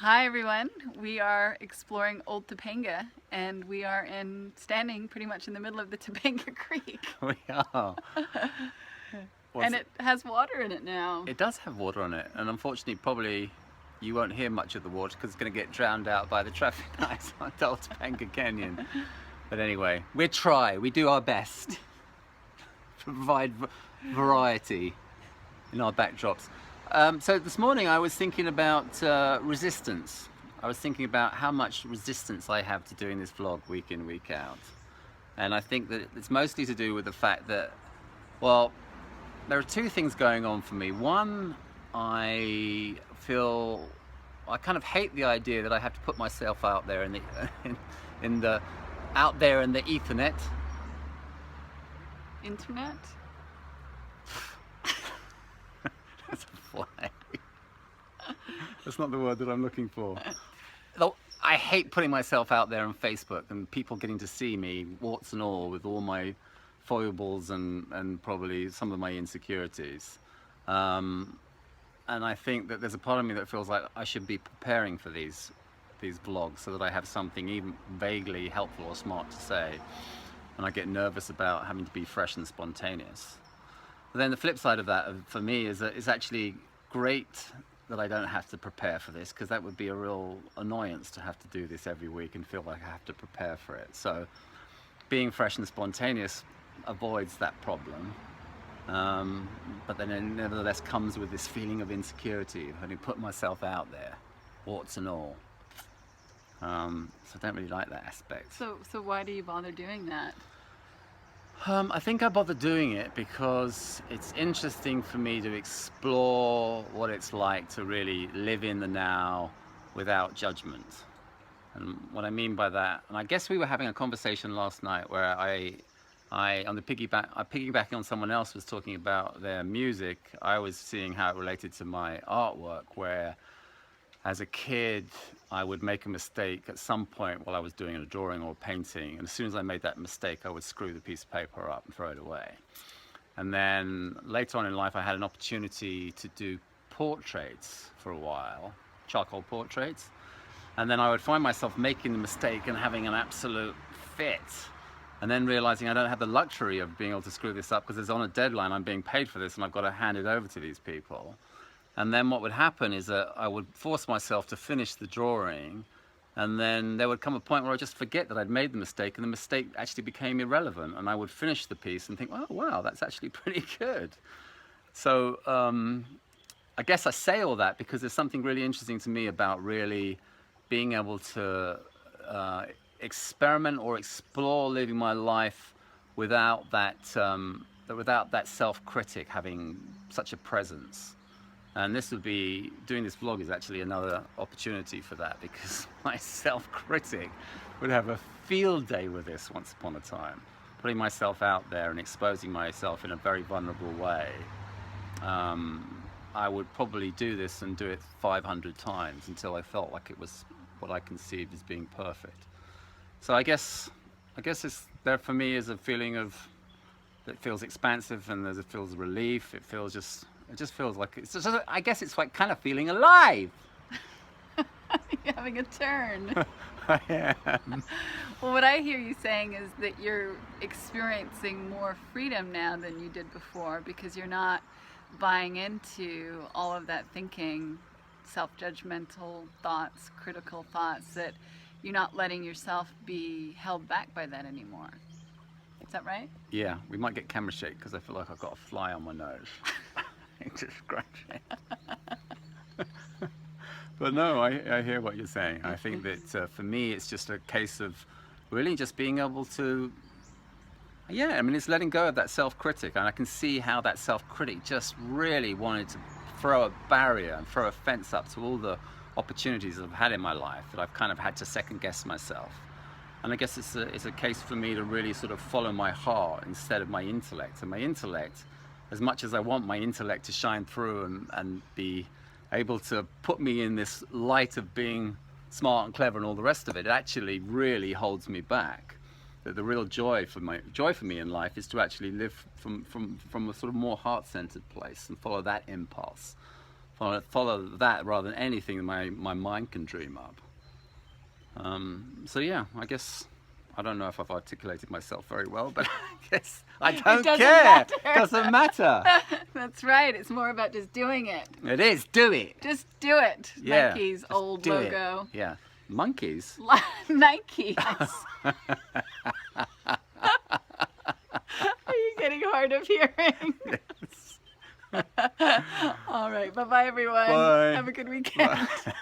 Hi everyone, we are exploring Old Topanga and we are standing pretty much in the middle of the Topanga Creek. We are. And it has water in it now. It does have water on it, and unfortunately probably you won't hear much of the water because it's going to get drowned out by the traffic lights on Old Topanga Canyon. But anyway, we do our best to provide variety in our backdrops. So this morning I was thinking about resistance. I was thinking about how much resistance I have to doing this vlog week in, week out. And I think that it's mostly to do with the fact that, well, there are two things going on for me. One, I kind of hate the idea that I have to put myself out there in the Ethernet. Internet? That's a fly. That's not the word that I'm looking for. Though I hate putting myself out there on Facebook and people getting to see me, warts and all, with all my foibles and probably some of my insecurities. And I think that there's a part of me that feels like I should be preparing for these vlogs so that I have something even vaguely helpful or smart to say. And I get nervous about having to be fresh and spontaneous. But then the flip side of that for me is that it's actually great that I don't have to prepare for this, because that would be a real annoyance to have to do this every week and feel like I have to prepare for it. So being fresh and spontaneous avoids that problem. But then it nevertheless comes with this feeling of insecurity of having put myself out there, warts and all. So I don't really like that aspect. So why do you bother doing that? I think I bother doing it because it's interesting for me to explore what it's like to really live in the now without judgment. And what I mean by that, and I guess we were having a conversation last night where piggybacking on someone else was talking about their music. I was seeing how it related to my artwork, where as a kid I would make a mistake at some point while I was doing a drawing or a painting, and as soon as I made that mistake I would screw the piece of paper up and throw it away. And then later on in life I had an opportunity to do portraits for a while, charcoal portraits, and then I would find myself making the mistake and having an absolute fit, and then realizing I don't have the luxury of being able to screw this up because it's on a deadline, I'm being paid for this and I've got to hand it over to these people. And then what would happen is that I would force myself to finish the drawing, and then there would come a point where I'd just forget that I'd made the mistake, and the mistake actually became irrelevant, and I would finish the piece and think, oh wow, that's actually pretty good. So I guess I say all that because there's something really interesting to me about really being able to experiment or explore living my life without that self-critic having such a presence. And this would be, doing this vlog is actually another opportunity for that, because my self-critic would have a field day with this once upon a time. Putting myself out there and exposing myself in a very vulnerable way. I would probably do this and do it 500 times until I felt like it was what I conceived as being perfect. So I guess it's there for me is a feeling of, it feels expansive, and it feels relief. It just feels like I guess it's like kind of feeling alive. You're having a turn. I am. Well, what I hear you saying is that you're experiencing more freedom now than you did before, because you're not buying into all of that thinking, self-judgmental thoughts, critical thoughts, that you're not letting yourself be held back by that anymore. Is that right? Yeah, we might get camera shake because I feel like I've got a fly on my nose. Just scratching. But no, I hear what you're saying. I think that for me it's just a case of really just being able to, yeah, I mean, it's letting go of that self-critic, and I can see how that self-critic just really wanted to throw a barrier and throw a fence up to all the opportunities that I've had in my life, that I've kind of had to second guess myself. And I guess it's a case for me to really sort of follow my heart instead of my intellect. And my intellect, as much as I want my intellect to shine through and be able to put me in this light of being smart and clever and all the rest of it, it actually really holds me back. That the real joy for me in life is to actually live from a sort of more heart-centered place and follow that impulse, follow that rather than anything my mind can dream up. So yeah, I guess I don't know if I've articulated myself very well, but I guess I don't care. Doesn't matter. That's right. It's more about just doing it. It is. Do it. Just do it. Yeah, Nike's just old do it. logo. Yeah. Monkeys. Nike. Are you getting hard of hearing? Yes. All right. Bye-bye, everyone. Bye. Have a good weekend. Bye.